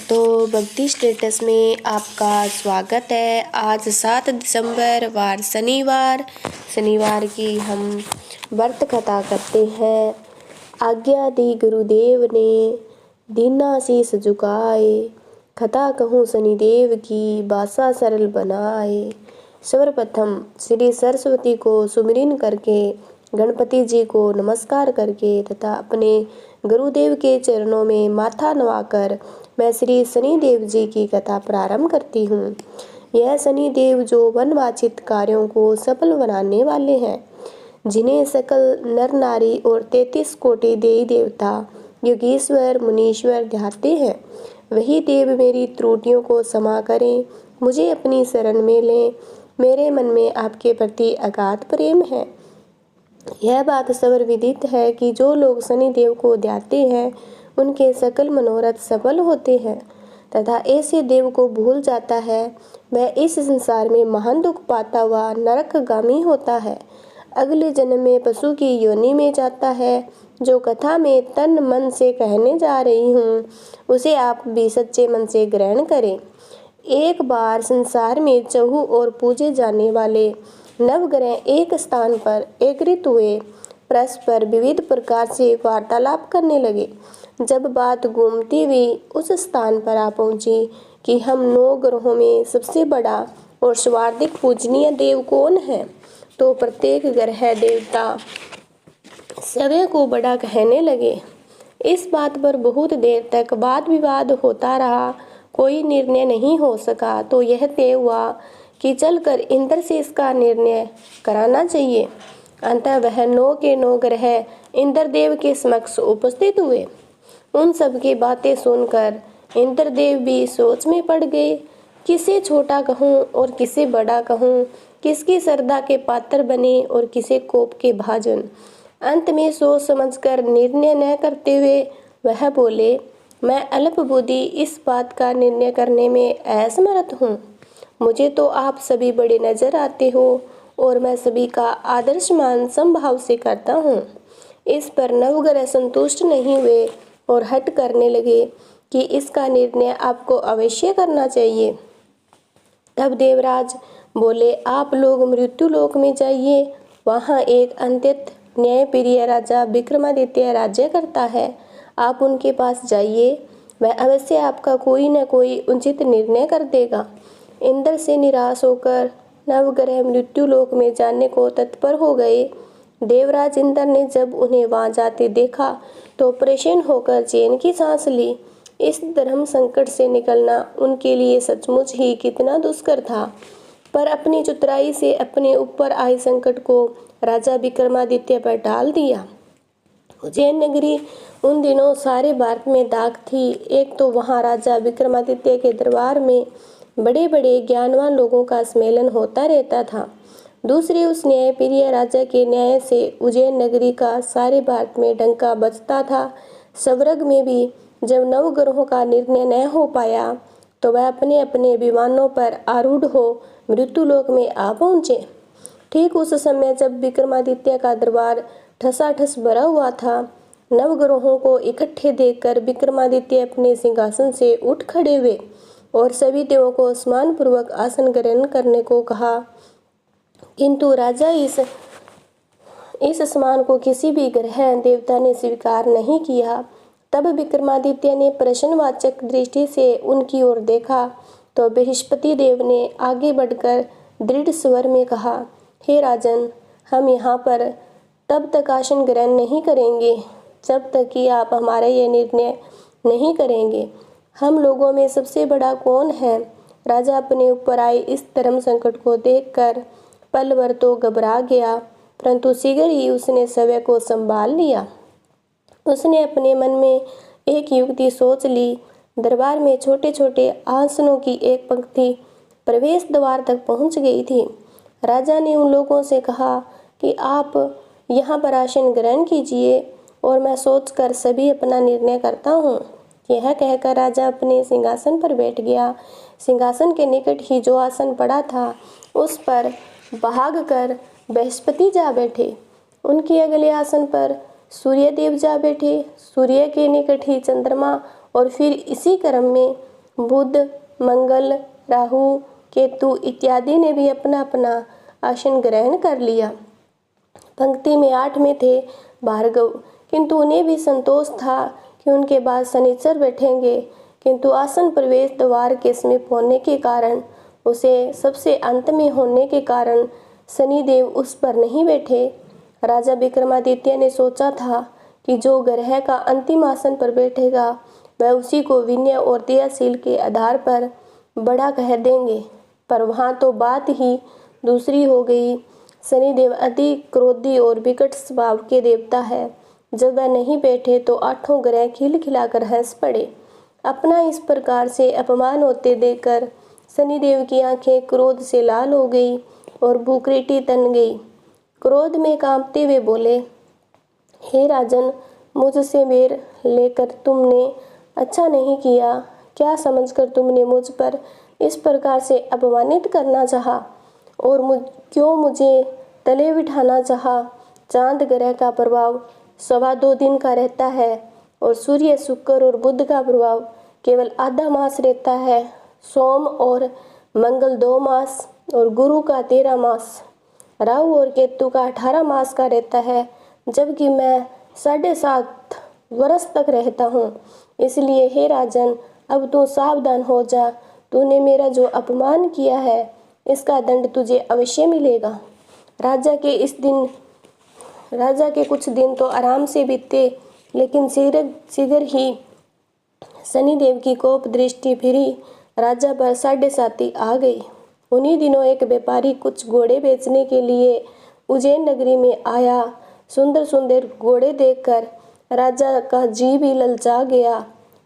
तो भक्ति स्टेटस में आपका स्वागत है। आज 7 दिसंबर वार शनिवार की हम व्रत कथा करते हैं। आज्ञा दी गुरुदेव ने, दीना शीस झुकाए, कथा कहूँ शनिदेव की, भाषा सरल बनाए। सर्वप्रथम श्री सरस्वती को सुमिरन करके, गणपति जी को नमस्कार करके तथा अपने गुरुदेव के चरणों में माथा नवाकर मैं श्री शनिदेव जी की कथा प्रारंभ करती हूँ। यह शनिदेव जो वनवाचित कार्यों को सफल बनाने वाले हैं, जिन्हें सकल नर नारी और 33 कोटि देवी देवता, योगीश्वर, मुनीश्वर ध्याते हैं, वही देव मेरी त्रुटियों को क्षमा करें, मुझे अपनी शरण में लें। मेरे मन में आपके प्रति अगाध प्रेम है। यह बात सर्वविदित है कि जो लोग शनिदेव को ध्याते हैं, उनके सकल मनोरथ सफल होते हैं तथा ऐसे देव को भूल जाता है, वह इस संसार में महान दुख पाता हुआ नरकगामी होता है। अगले जन्म में पशु की योनि में जाता है। जो कथा में तन मन से कहने जा रही हूँ, उसे आप भी सच्चे मन से ग्रहण करें। एक बार संसार में चहु और पूजे जाने वाले नवग्रह एक स्थान पर एकत्रित हुए, परस्पर विविध प्रकार से वार्तालाप करने लगे। जब बात घूमती हुई उस स्थान पर आ पहुंची कि हम 9 ग्रहों में सबसे बड़ा और सर्वाधिक पूजनीय देव कौन है, तो प्रत्येक ग्रह देवता सभी को बड़ा कहने लगे। इस बात पर बहुत देर तक वाद विवाद होता रहा, कोई निर्णय नहीं हो सका। तो यह तय हुआ कि चलकर इंद्र से इसका निर्णय कराना चाहिए। अंतः वह 9 के 9 ग्रह इंद्रदेव के समक्ष उपस्थित हुए। उन सब की बातें सुनकर इंद्रदेव भी सोच में पड़ गए। किसे छोटा कहूँ और किसे बड़ा कहूँ, किसकी श्रद्धा के पात्र बने और किसे कोप के भाजन। अंत में सोच समझकर निर्णय न करते हुए वह बोले, मैं अल्प बुद्धि इस बात का निर्णय करने में असमर्थ हूँ। मुझे तो आप सभी बड़े नजर आते हो और मैं सभी का आदर्शमान समभाव से करता हूँ। इस पर नवग्रह संतुष्ट नहीं हुए और हट करने लगे कि इसका निर्णय आपको अवश्य करना चाहिए। तब देवराज बोले, आप लोग मृत्यु लोक में जाइए, वहाँ एक अत्यंत न्यायप्रिय राजा विक्रमादित्य राज्य करता है। आप उनके पास जाइए, वह अवश्य आपका कोई न कोई उचित निर्णय कर देगा। इंद्र से निराश होकर नवग्रह मृत्यु लोक में जाने को तत्पर हो गए। देवराज इंद्र ने जब उन्हें वहां जाते देखा तो प्रसन्न होकर चैन की सांस ली। इस धर्म संकट से निकलना उनके लिए सचमुच ही कितना दुष्कर था, पर अपनी चतुराई से अपने ऊपर आए संकट को राजा विक्रमादित्य पर डाल दिया। उज्जैन नगरी उन दिनों सारे भारत में दाग थी। एक तो वहाँ राजा विक्रमादित्य के दरबार में बड़े बड़े ज्ञानवान लोगों का सम्मेलन होता रहता था। दूसरे उस न्यायप्रिय राजा के न्याय से उज्जैन नगरी का सारे भारत में डंका बजता था। स्वर्ग में भी जब नवग्रहों का निर्णय न हो पाया, तो वह अपने अपने विमानों पर आरूढ़ हो मृत्युलोक में आ पहुंचे। ठीक उस समय जब विक्रमादित्य का दरबार ठसाठस भरा हुआ था, नवग्रहों को इकट्ठे देखकर विक्रमादित्य अपने सिंहासन से उठ खड़े हुए और सभी देवों को सम्मान पूर्वक आसन ग्रहण करने को कहा। किंतु राजा इस सम्मान को किसी भी ग्रह देवता ने स्वीकार नहीं किया। तब विक्रमादित्य ने प्रश्नवाचक दृष्टि से उनकी ओर देखा तो बृहस्पति देव ने आगे बढ़कर दृढ़ स्वर में कहा, हे राजन, हम यहाँ पर तब तक आसन ग्रहण नहीं करेंगे जब तक कि आप हमारा यह निर्णय नहीं करेंगे। हम लोगों में सबसे बड़ा कौन है? राजा अपने ऊपर आए इस धर्म संकट को देखकर पल भर तो घबरा गया, परंतु शीघ्र ही उसने समय को संभाल लिया। उसने अपने मन में एक युक्ति सोच ली। दरबार में छोटे छोटे आसनों की एक पंक्ति प्रवेश द्वार तक पहुंच गई थी। राजा ने उन लोगों से कहा कि आप यहाँ पर आसन ग्रहण कीजिए और मैं सोचकर सभी अपना निर्णय करता हूँ। यह कहकर राजा अपने सिंहासन पर बैठ गया। सिंहासन के निकट ही जो आसन पड़ा था, उस पर भागकर बृहस्पति जा बैठे। उनके अगले आसन पर सूर्य देव जा बैठे। सूर्य के निकट ही चंद्रमा और फिर इसी क्रम में बुध, मंगल, राहु, केतु इत्यादि ने भी अपना अपना आसन ग्रहण कर लिया। पंक्ति में 8 में थे भार्गव, किंतु उन्हें भी संतोष था कि उनके बाद शनिचर बैठेंगे, किंतु आसन प्रवेश द्वार के समीप होने के कारण, उसे सबसे अंत में होने के कारण शनिदेव उस पर नहीं बैठे। राजा विक्रमादित्य ने सोचा था कि जो ग्रह का अंतिम आसन पर बैठेगा वह उसी को विनय और दयाशील के आधार पर बड़ा कह देंगे, पर वहाँ तो बात ही दूसरी हो गई। शनिदेव अति क्रोधी और विकट स्वभाव के देवता है। जब वह नहीं बैठे तो 8 ग्रह खिलखिलाकर हंस पड़े। अपना इस प्रकार से अपमान होते देखकर शनिदेव की आंखें क्रोध से लाल हो गई और भूखरीटी तन गई। क्रोध में कांपते हुए बोले, हे राजन, मुझसे बैर लेकर तुमने अच्छा नहीं किया। क्या समझकर तुमने मुझ पर इस प्रकार से अपमानित करना चाहा और क्यों मुझे तले बिठाना चाहा। चांद ग्रह का प्रभाव 2.25 दिन का रहता है और सूर्य, शुक्र और बुध का प्रभाव केवल आधा मास रहता है। सोम और मंगल 2 मास और गुरु का 13 मास, राहु और केतु का 18 मास का रहता है, जबकि मैं 7.5 वर्ष तक रहता हूँ। इसलिए हे राजन, अब तू सावधान हो जा। तूने मेरा जो अपमान किया है इसका दंड तुझे अवश्य मिलेगा। राजा के कुछ दिन तो आराम से बीते, लेकिन शीघ्र ही शनिदेव की कोप दृष्टि फिरी राजा पर 7.5 आ गई। उन्हीं दिनों एक व्यापारी कुछ घोड़े बेचने के लिए उज्जैन नगरी में आया। सुंदर सुंदर घोड़े देखकर राजा का जी भी ललचा गया।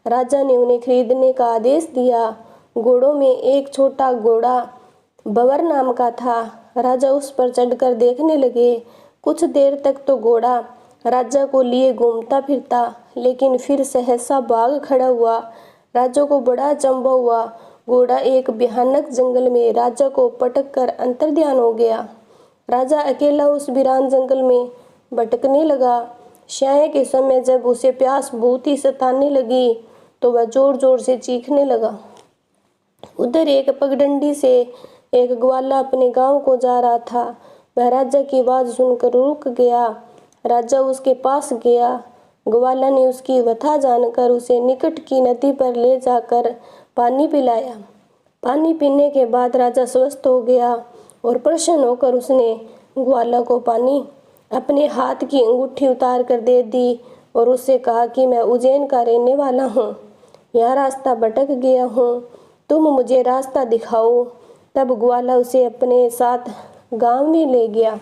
राजा ने उन्हें खरीदने का आदेश दिया। घोड़ों में एक छोटा घोड़ा बबर नाम का था। राजा उस पर चढ़कर देखने लगे। कुछ देर तक तो घोड़ा राजा को लिए घूमता फिरता, लेकिन फिर सहसा भाग खड़ा हुआ। राजा को बड़ा अचंभा हुआ। घोड़ा एक भयानक जंगल में राजा को पटक कर अंतर्ध्यान हो गया। राजा अकेला उस वीरान जंगल में भटकने लगा। साय के समय जब उसे प्यास बहुत ही सताने लगी तो वह जोर जोर से चीखने लगा। उधर एक पगडंडी से एक ग्वाला अपने गांव को जा रहा था। वह राजा की आवाज सुनकर रुक गया। राजा उसके पास गया। ग्वाला ने उसकी व्यथा जानकर उसे निकट की नदी पर ले जाकर पानी पिलाया। पानी पीने के बाद राजा स्वस्थ हो गया और प्रसन्न होकर उसने ग्वाला को पानी अपने हाथ की अंगूठी उतार कर दे दी और उससे कहा कि मैं उज्जैन का रहने वाला हूँ, यहाँ रास्ता भटक गया हूँ, तुम मुझे रास्ता दिखाओ। तब ग्वाला उसे अपने साथ गांव में ले गया।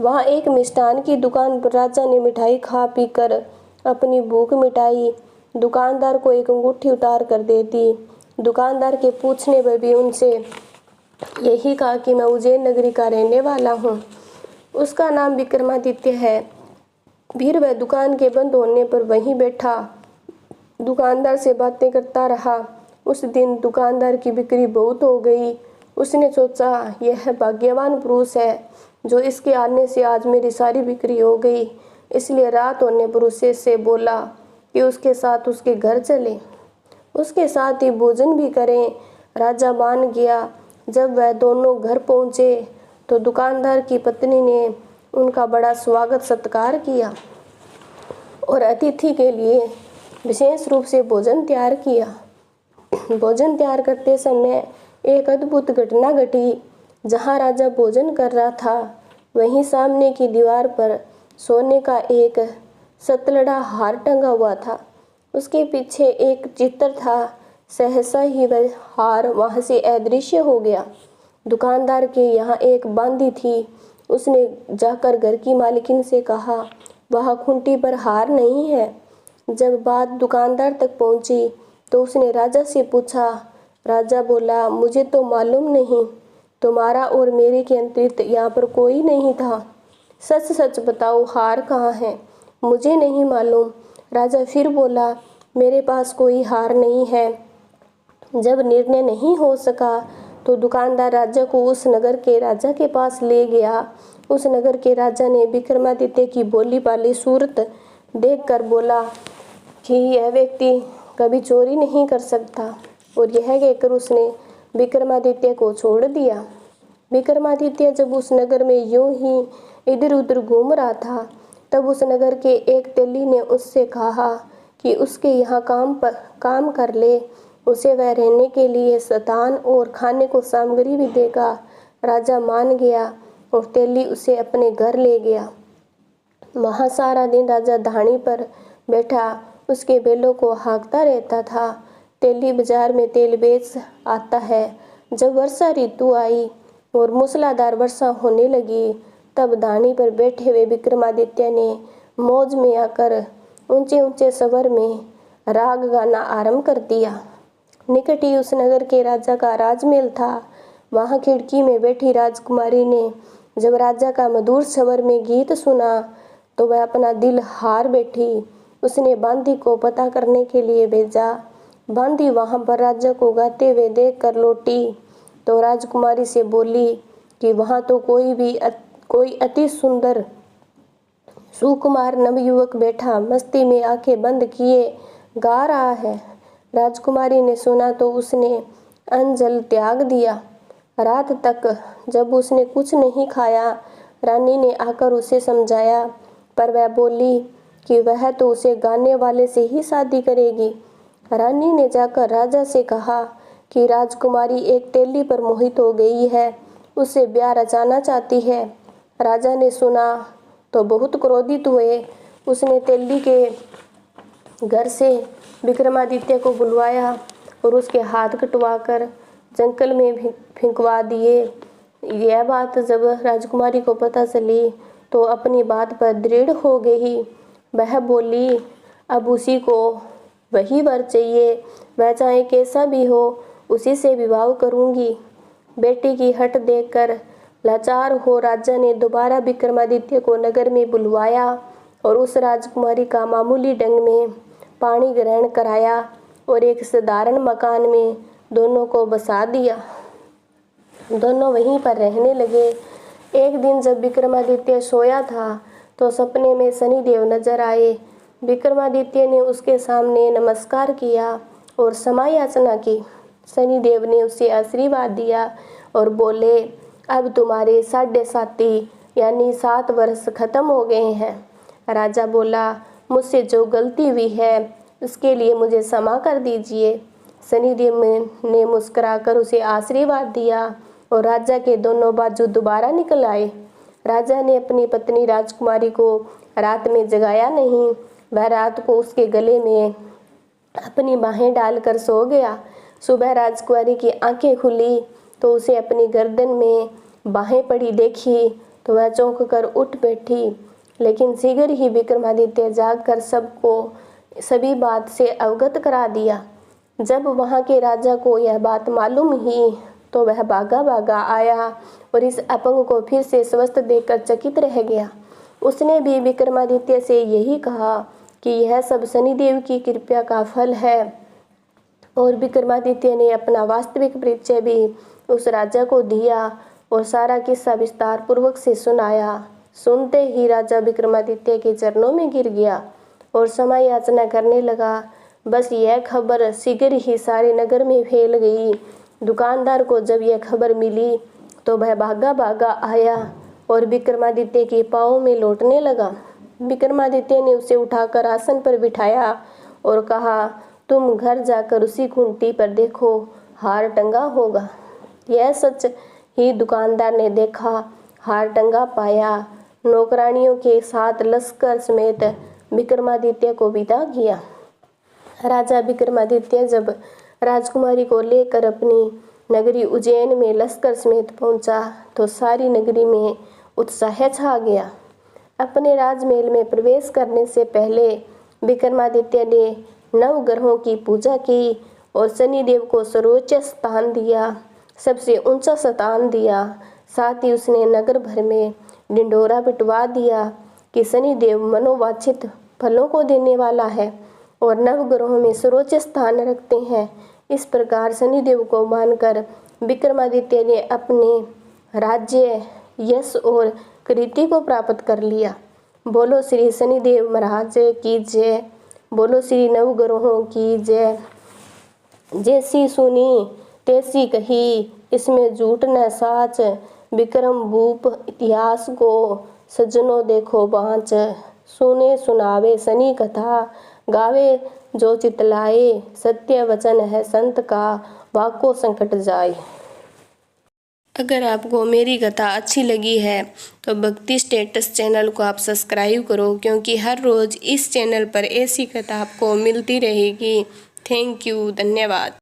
वहाँ एक मिष्ठान की दुकान पर राजा ने मिठाई खा पी कर अपनी भूख मिटाई। दुकानदार को एक अंगूठी उतार कर दे दी। दुकानदार के पूछने पर भी उनसे यही कहा कि मैं उज्जैन नगरी का रहने वाला हूँ, उसका नाम विक्रमादित्य है। फिर वह दुकान के बंद होने पर वहीं बैठा दुकानदार से बातें करता रहा। उस दिन दुकानदार की बिक्री बहुत हो गई। उसने सोचा, यह भाग्यवान पुरुष है जो इसके आने से आज मेरी सारी बिक्री हो गई। इसलिए रात होने पर उससे बोला कि उसके साथ उसके घर चले, उसके साथ ही भोजन भी करें। राजा मान गया। जब वह दोनों घर पहुँचे तो दुकानदार की पत्नी ने उनका बड़ा स्वागत सत्कार किया और अतिथि के लिए विशेष रूप से भोजन तैयार किया। भोजन तैयार करते समय एक अद्भुत घटना घटी। जहाँ राजा भोजन कर रहा था वहीं सामने की दीवार पर सोने का एक सतलड़ा हार टंगा हुआ था। उसके पीछे एक चित्र था। सहसा ही वह हार वहाँ से अदृश्य हो गया। दुकानदार के यहाँ एक बांदी थी। उसने जाकर घर की मालकिन से कहा, वहाँ खूंटी पर हार नहीं है। जब बात दुकानदार तक पहुँची तो उसने राजा से पूछा। राजा बोला, मुझे तो मालूम नहीं, तुम्हारा और मेरे के अतिरिक्त यहाँ पर कोई नहीं था। सच सच बताओ, हार कहाँ है? मुझे नहीं मालूम। राजा फिर बोला, मेरे पास कोई हार नहीं है। जब निर्णय नहीं हो सका तो दुकानदार राजा को उस नगर के राजा के पास ले गया। उस नगर के राजा ने विक्रमादित्य की भोली भाली सूरत देखकर बोला कि यह व्यक्ति कभी चोरी नहीं कर सकता। और यह कहकर उसने विक्रमादित्य को छोड़ दिया। विक्रमादित्य जब उस नगर में यूं ही इधर उधर घूम रहा था, तब उस नगर के एक तेली ने उससे कहा कि उसके यहाँ काम कर ले, उसे वह रहने के लिए स्थान और खाने को सामग्री भी देगा। राजा मान गया और तेली उसे अपने घर ले गया। वहाँ सारा दिन राजा धाणी पर बैठा उसके बैलों को हाँकता रहता था। तेली बाजार में तेल बेच आता है। जब वर्षा ऋतु आई और मूसलाधार वर्षा होने लगी, तब धाणी पर बैठे हुए विक्रमादित्य ने मौज में आकर ऊंचे ऊंचे स्वर में राग गाना आरंभ कर दिया। निकट ही उस नगर के राजा का राजमहल था। वहां खिड़की में बैठी राजकुमारी ने जब राजा का मधुर स्वर में गीत सुना तो वह अपना दिल हार बैठी। उसने बांदी को पता करने के लिए भेजा। बांदी वहां पर राजा को गाते हुए देखकर लौटी तो राजकुमारी से बोली कि वहां तो कोई अति सुंदर सुकुमार नवयुवक बैठा मस्ती में आंखें बंद किए गा रहा है। राजकुमारी ने सुना तो उसने अन्न जल त्याग दिया। रात तक जब उसने कुछ नहीं खाया, रानी ने आकर उसे समझाया, पर वह बोली कि वह तो उसे गाने वाले से ही शादी करेगी। रानी ने जाकर राजा से कहा कि राजकुमारी एक तेली पर मोहित हो गई है, उससे ब्याह रचाना चाहती है। राजा ने सुना तो बहुत क्रोधित हुए। उसने तेली के घर से विक्रमादित्य को बुलवाया और उसके हाथ कटवाकर जंगल में फेंकवा दिए। यह बात जब राजकुमारी को पता चली तो अपनी बात पर दृढ़ हो गई। वह बोली, अब उसी को वही वर चाहिए, वह चाहे कैसा भी हो, उसी से विवाह करूंगी। बेटी की हट देखकर लाचार हो राजा ने दोबारा विक्रमादित्य को नगर में बुलवाया और उस राजकुमारी का मामूली ढंग में पाणी ग्रहण कराया और एक साधारण मकान में दोनों को बसा दिया। दोनों वहीं पर रहने लगे। एक दिन जब विक्रमादित्य सोया था तो सपने में शनिदेव नजर आए। विक्रमादित्य ने उसके सामने नमस्कार किया और क्षमा याचना की। शनिदेव ने उसे आशीर्वाद दिया और बोले, अब तुम्हारे 7.5 यानी 7 वर्ष खत्म हो गए हैं। राजा बोला, मुझसे जो गलती हुई है उसके लिए मुझे क्षमा कर दीजिए। शनिदेव ने मुस्कुराकर उसे आशीर्वाद दिया और राजा के दोनों बाजू दोबारा निकल आए। राजा ने अपनी पत्नी राजकुमारी को रात में जगाया नहीं। वह रात को उसके गले में अपनी बाहें डालकर सो गया। सुबह राजकुमारी की आंखें खुली तो उसे अपनी गर्दन में बाहें पड़ी देखी तो वह चौंक कर उठ बैठी। लेकिन शीघ्र ही विक्रमादित्य जागकर सबको सभी बात से अवगत करा दिया। जब वहां के राजा को यह बात मालूम हुई तो वह भागा भागा आया और इस अपंग को फिर से स्वस्थ देखकर चकित रह गया। उसने भी विक्रमादित्य से यही कहा कि यह सब शनिदेव की कृपा का फल है और विक्रमादित्य ने अपना वास्तविक परिचय भी उस राजा को दिया और सारा किस्सा विस्तार पूर्वक से सुनाया। सुनते ही राजा विक्रमादित्य के चरणों में गिर गया और क्षमा याचना करने लगा। बस यह खबर शीघ्र ही सारे नगर में फैल गई। दुकानदार को जब यह खबर मिली तो वह भागा भागा आया और विक्रमादित्य के पाँव में लौटने लगा। विक्रमादित्य ने उसे उठाकर आसन पर बिठाया और कहा, तुम घर जाकर उसी खूंटी पर देखो, हार टंगा होगा। यह सच ही दुकानदार ने देखा, हार टंगा पाया। नौकरानियों के साथ लश्कर समेत विक्रमादित्य को विदा किया। राजा विक्रमादित्य जब राजकुमारी को लेकर अपनी नगरी उज्जैन में लश्कर समेत पहुंचा तो सारी नगरी में उत्साह छा गया। अपने राजमहल में प्रवेश करने से पहले विक्रमादित्य ने 9 ग्रहों की पूजा की और शनिदेव को सर्वोच्च स्थान दिया, सबसे ऊंचा स्थान दिया। साथ ही उसने नगर भर में ढिंढोरा पिटवा दिया कि शनिदेव मनोवांछित फलों को देने वाला है और 9 ग्रहों में सर्वोच्च स्थान रखते हैं। इस प्रकार शनिदेव को मानकर विक्रमादित्य ने अपने राज्य, यश और कीर्ति को प्राप्त कर लिया। बोलो श्री शनिदेव महाराज की जय। बोलो श्री 9 ग्रहों की जय। जैसी सुनी तैसी कही, इसमें झूठ न साच, विक्रम भूप इतिहास को सज्जनों देखो बाँच। सुने सुनावे सनी कथा, गावे जो चितलाए, सत्य वचन है संत का, वाको संकट जाए। अगर आपको मेरी कथा अच्छी लगी है तो भक्ति स्टेटस चैनल को आप सब्सक्राइब करो, क्योंकि हर रोज़ इस चैनल पर ऐसी कथा आपको मिलती रहेगी। थैंक यू, धन्यवाद।